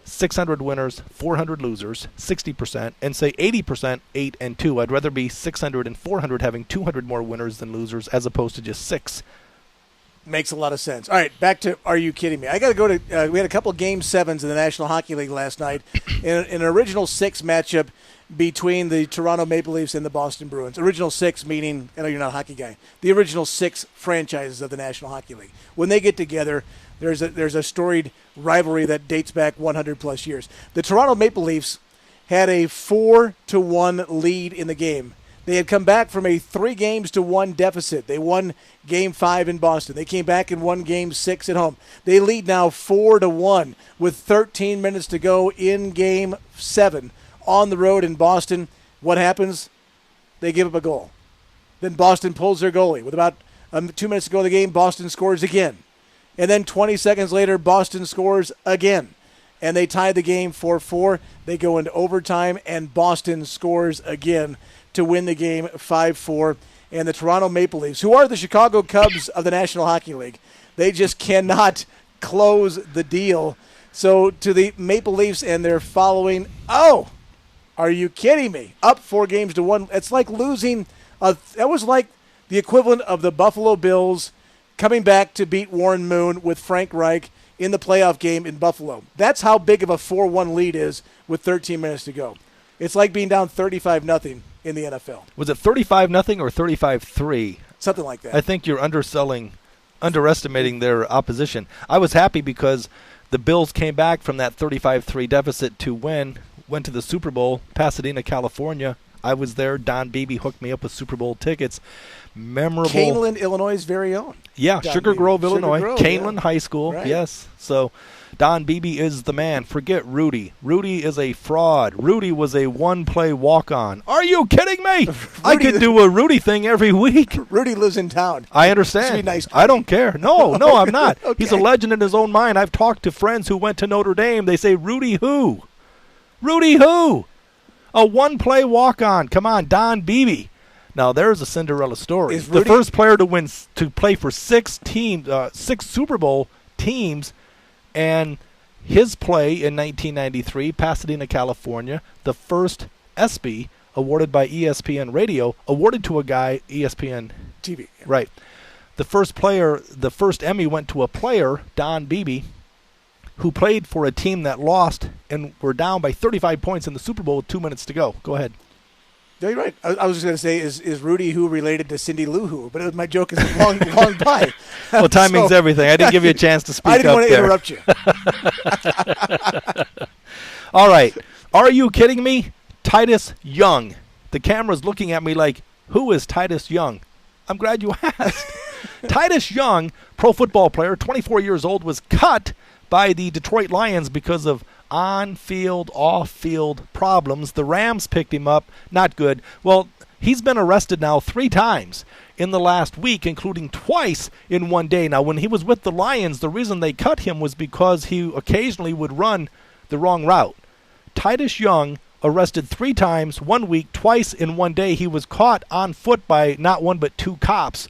600 winners, 400 losers, 60%, and say 80%, 8 and 2. I'd rather be 600 and 400 having 200 more winners than losers as opposed to just 6. Makes a lot of sense. All right, back to Are You Kidding Me? I got to go to we had a couple of Game 7s in the National Hockey League last night in an original 6 matchup between the Toronto Maple Leafs and the Boston Bruins. Original 6 meaning, I know you're not a hockey guy, the original 6 franchises of the National Hockey League. When they get together, there's a storied rivalry that dates back 100-plus years. The Toronto Maple Leafs had a 4-1 lead in the game. They had come back from a 3-1 deficit. They won Game 5 in Boston. They came back and won Game 6 at home. They lead now 4-1 with 13 minutes to go in Game 7 on the road in Boston. What happens? They give up a goal. Then Boston pulls their goalie. With about 2 minutes to go in the game, Boston scores again. And then 20 seconds later, Boston scores again. And they tie the game 4-4. They go into overtime, and Boston scores again to win the game 5-4. And the Toronto Maple Leafs, who are the Chicago Cubs of the National Hockey League, they just cannot close the deal. So to the Maple Leafs and their following, are you kidding me? Up 4-1. It's like losing. That was like the equivalent of the Buffalo Bills coming back to beat Warren Moon with Frank Reich in the playoff game in Buffalo. That's how big of a 4-1 lead is with 13 minutes to go. It's like being down 35-0 in the NFL. Was it 35-0 or 35-3? Something like that. I think you're underestimating their opposition. I was happy because the Bills came back from that 35-3 deficit to went to the Super Bowl, Pasadena, California. I was there. Don Beebe hooked me up with Super Bowl tickets. Memorable. Canelan, Illinois' very own. Yeah, Don Sugar Beebe. Grove, Sugar Illinois. Grove, Canelan yeah. High School, Right. yes. So Don Beebe is the man. Forget Rudy. Rudy is a fraud. Rudy was a one-play walk-on. Are you kidding me? I could do a Rudy thing every week. Rudy lives in town. I understand. Should be nice. I don't care. No, I'm not. Okay. He's a legend in his own mind. I've talked to friends who went to Notre Dame. They say, Rudy who? Rudy who? A one-play walk-on. Come on, Don Beebe. Now there's a Cinderella story. The first player to play for six Super Bowl teams, and his play in 1993, Pasadena, California, the first ESPY awarded by ESPN Radio, awarded to a guy, ESPN TV. Right. The first Emmy went to a player, Don Beebe, who played for a team that lost and were down by 35 points in the Super Bowl with 2 minutes to go. Go ahead. No, you're right. I was just going to say, is Rudy Who related to Cindy Lou Who? But my joke is long by. Well, timing's everything. I didn't give you a chance to speak up there. I didn't want to interrupt you. All right. Are you kidding me? Titus Young. The camera's looking at me like, who is Titus Young? I'm glad you asked. Titus Young, pro football player, 24 years old, was cut by the Detroit Lions because of on-field, off-field problems. The Rams picked him up. Not good. Well, he's been arrested now 3 times in the last week, including twice in one day. Now, when he was with the Lions, the reason they cut him was because he occasionally would run the wrong route. Titus Young, arrested 3 times, 1 week, twice in one day. He was caught on foot by not 1 but 2 cops.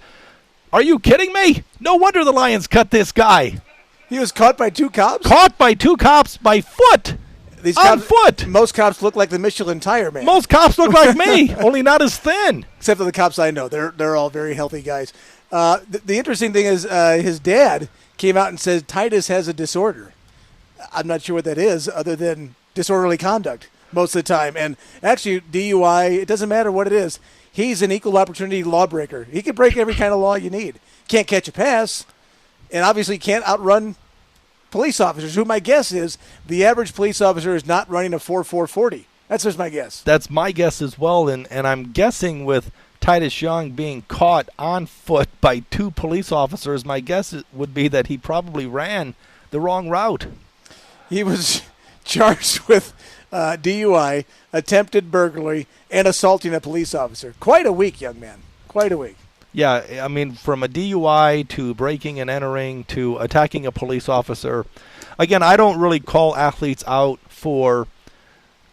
Are you kidding me? No wonder the Lions cut this guy. He was caught by 2 cops? Caught by 2 cops by foot. On foot. Most cops look like the Michelin Tire Man. Most cops look like me, only not as thin. Except for the cops I know. They're all very healthy guys. The interesting thing is his dad came out and said Titus has a disorder. I'm not sure what that is other than disorderly conduct most of the time. And actually, DUI, it doesn't matter what it is. He's an equal opportunity lawbreaker. He can break every kind of law you need. Can't catch a pass. And obviously can't outrun police officers, who my guess is the average police officer is not running a 4.440. That's just my guess. That's my guess as well, and I'm guessing with Titus Young being caught on foot by 2 police officers, my guess would be that he probably ran the wrong route. He was charged with DUI, attempted burglary, and assaulting a police officer. Quite a week, young man. Quite a week. Yeah, I mean, from a DUI to breaking and entering to attacking a police officer. Again, I don't really call athletes out for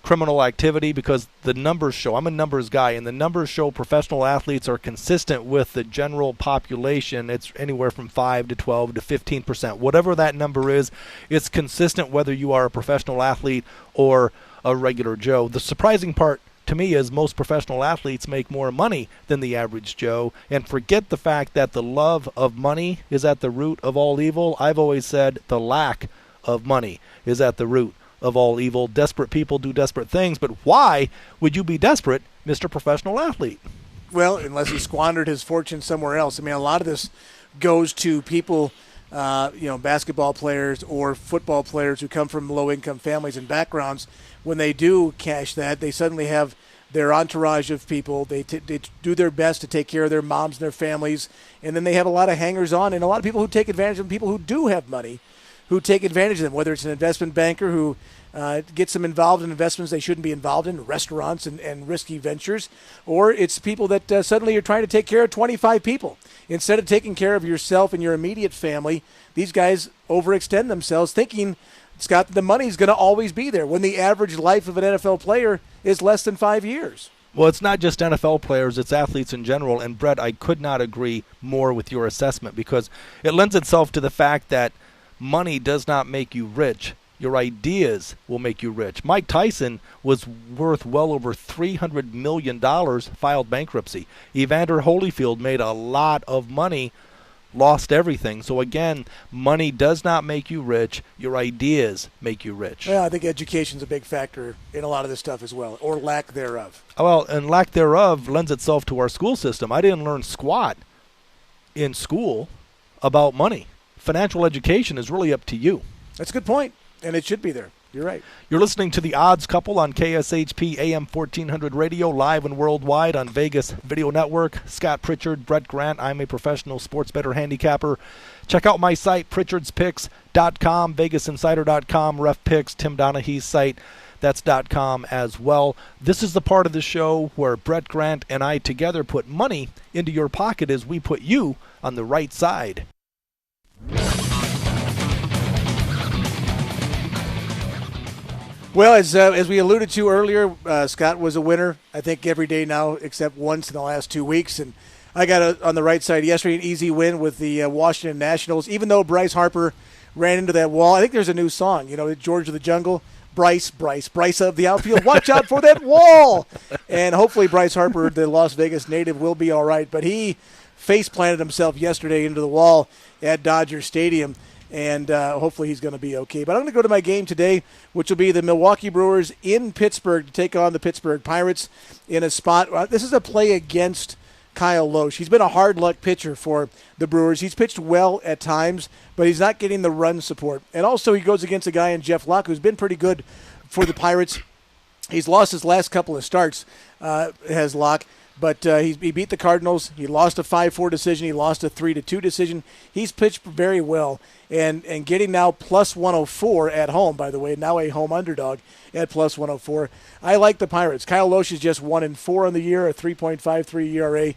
criminal activity because the numbers show. I'm a numbers guy, and the numbers show professional athletes are consistent with the general population. It's anywhere from 5 to 12 to 15%. Whatever that number is, it's consistent whether you are a professional athlete or a regular Joe. The surprising part to me is most professional athletes make more money than the average Joe, and forget the fact that the love of money is at the root of all evil. I've always said the lack of money is at the root of all evil. Desperate people do desperate things, but why would you be desperate, Mr. Professional Athlete? Well, unless he squandered his fortune somewhere else. I mean, a lot of this goes to people, basketball players or football players who come from low-income families and backgrounds. When they do cash that, they suddenly have their entourage of people. They do their best to take care of their moms and their families, and then they have a lot of hangers-on and a lot of people who take advantage of people who do have money, who take advantage of them, whether it's an investment banker who gets them involved in investments they shouldn't be involved in, restaurants and risky ventures, or it's people that suddenly you're trying to take care of 25 people. Instead of taking care of yourself and your immediate family, these guys overextend themselves thinking, Scott, the money's going to always be there when the average life of an NFL player is less than 5 years. Well, it's not just NFL players, it's athletes in general. And, Brett, I could not agree more with your assessment because it lends itself to the fact that money does not make you rich. Your ideas will make you rich. Mike Tyson was worth well over $300 million, filed bankruptcy. Evander Holyfield made a lot of money, lost everything. So again, money does not make you rich. Your ideas make you rich. Yeah, I think education's a big factor in a lot of this stuff as well, or lack thereof. Well, and lack thereof lends itself to our school system. I didn't learn squat in school about money. Financial education is really up to you. That's a good point, and it should be there. You're right. You're listening to The Odds Couple on KSHP AM 1400 Radio, live and worldwide on Vegas Video Network. Scott Pritchard, Brett Grant. I'm a professional sports bettor handicapper. Check out my site, pritchardspicks.com, vegasinsider.com, Ref Picks, Tim Donaghy's site. That's .com as well. This is the part of the show where Brett Grant and I together put money into your pocket as we put you on the right side. Well, as we alluded to earlier, Scott was a winner, I think, every day now except once in the last 2 weeks. And I got on the right side yesterday, an easy win with the Washington Nationals. Even though Bryce Harper ran into that wall, I think there's a new song, George of the Jungle. Bryce of the outfield, watch out for that wall. And hopefully Bryce Harper, the Las Vegas native, will be all right. But he face-planted himself yesterday into the wall at Dodger Stadium, and hopefully he's going to be okay. But I'm going to go to my game today, which will be the Milwaukee Brewers in Pittsburgh to take on the Pittsburgh Pirates in a spot. This is a play against Kyle Loesch. He's been a hard luck pitcher for the Brewers. He's pitched well at times, but he's not getting the run support. And also he goes against a guy in Jeff Locke who's been pretty good for the Pirates. He's lost his last couple of starts, has Locke, but he beat the Cardinals. He lost a 5-4 decision. He lost a 3-2 decision. He's pitched very well. And getting now plus 104 at home, by the way, now a home underdog at plus 104. I like the Pirates. Kyle Loesch is just 1-4 on the year, a 3.53 ERA,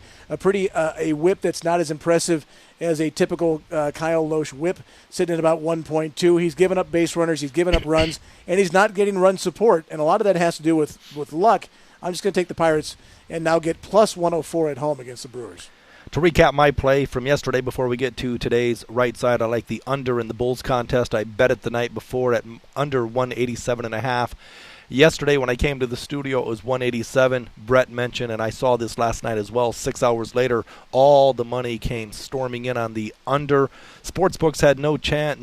a whip that's not as impressive as a typical Kyle Loesch whip, sitting at about 1.2. He's given up base runners, he's given up runs, and he's not getting run support. And a lot of that has to do with luck. I'm just going to take the Pirates and now get plus 104 at home against the Brewers. To recap my play from yesterday before we get to today's right side, I like the under in the Bulls contest. I bet it the night before at under 187.5. Yesterday when I came to the studio, it was 187. Brett mentioned, and I saw this last night as well, 6 hours later, all the money came storming in on the under. Sportsbooks had no chance.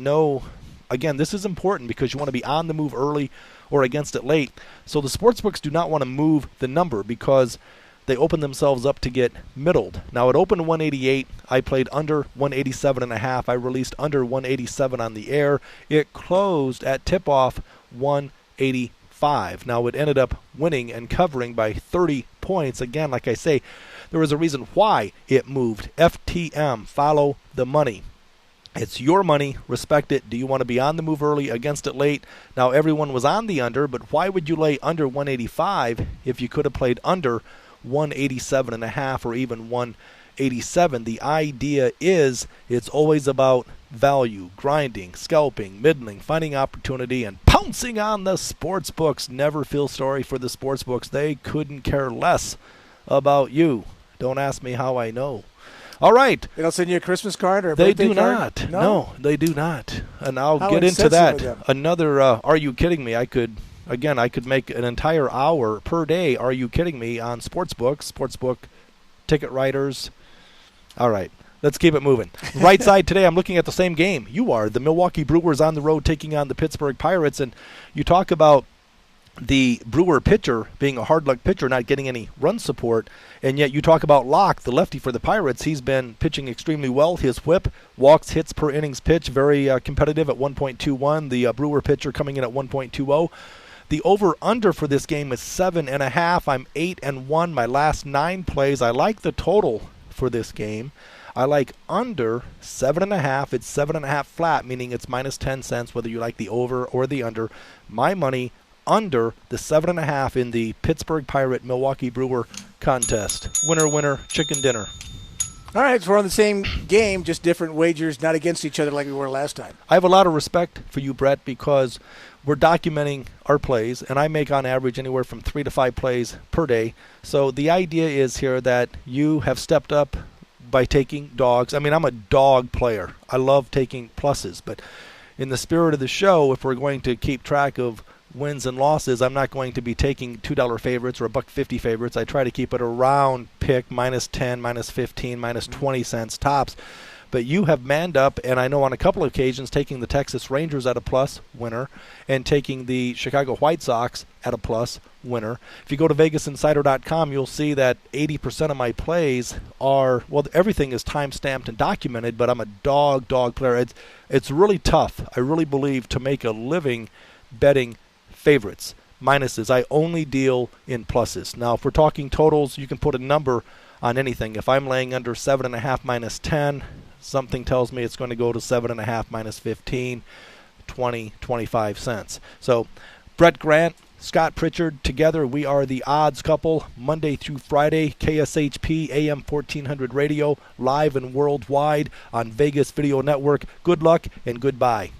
Again, this is important because you want to be on the move early or against it late. So the sportsbooks do not want to move the number because they open themselves up to get middled. Now it opened 188. I played under 187.5. I released under 187 on the air. It closed at tip-off 185. Now it ended up winning and covering by 30 points. Again, like I say, there was a reason why it moved. FTM, follow the money. It's your money. Respect it. Do you want to be on the move early, against it late? Now everyone was on the under, but why would you lay under 185 if you could have played under 187.5 or even 187? The idea is it's always about value, grinding, scalping, middling, finding opportunity, and pouncing on the sports books. Never feel sorry for the sports books. They couldn't care less about you. Don't ask me how I know. All right. They don't send you a Christmas card or a birthday card? They do not. No, they do not. And I'll get into that. Another, are you kidding me? I could make an entire hour per day, are you kidding me, on sportsbook ticket writers. All right, let's keep it moving. Right side today, I'm looking at the same game. You are. The Milwaukee Brewers on the road taking on the Pittsburgh Pirates. And you talk about the Brewer pitcher being a hard-luck pitcher, not getting any run support, and yet you talk about Locke, the lefty for the Pirates. He's been pitching extremely well. His whip, walks, hits per innings pitch, very competitive at 1.21. The Brewer pitcher coming in at 1.20. The over-under for this game is 7.5. I'm 8-1. My last 9 plays. I like the total for this game. I like under 7.5. It's 7.5 flat, meaning it's minus 10 cents, whether you like the over or the under. My money under the 7.5 in the Pittsburgh Pirate Milwaukee Brewer contest. Winner, winner, chicken dinner. All right, so we're on the same game, just different wagers, not against each other like we were last time. I have a lot of respect for you, Brett, because we're documenting our plays, and I make on average anywhere from 3 to 5 plays per day. So the idea is here that you have stepped up by taking dogs. I mean, I'm a dog player. I love taking pluses, but in the spirit of the show, if we're going to keep track of wins and losses, I'm not going to be taking $2 favorites or $1.50 favorites. I try to keep it around pick minus 10, minus 15, minus 20 cents tops. But you have manned up, and I know on a couple of occasions taking the Texas Rangers at a plus winner and taking the Chicago White Sox at a plus winner. If you go to VegasInsider.com, you'll see that 80% of my plays are, well, everything is time-stamped and documented, but I'm a dog player. It's really tough, I really believe, to make a living betting favorites. Minuses, I only deal in pluses. Now, if we're talking totals, you can put a number on anything. If I'm laying under 7.5 minus 10, something tells me it's going to go to 7.5 minus 15, 20, 25 cents. So, Brett Grant, Scott Pritchard, together we are the odds couple, Monday through Friday, KSHP AM 1400 radio, live and worldwide on Vegas Video Network. Good luck and goodbye.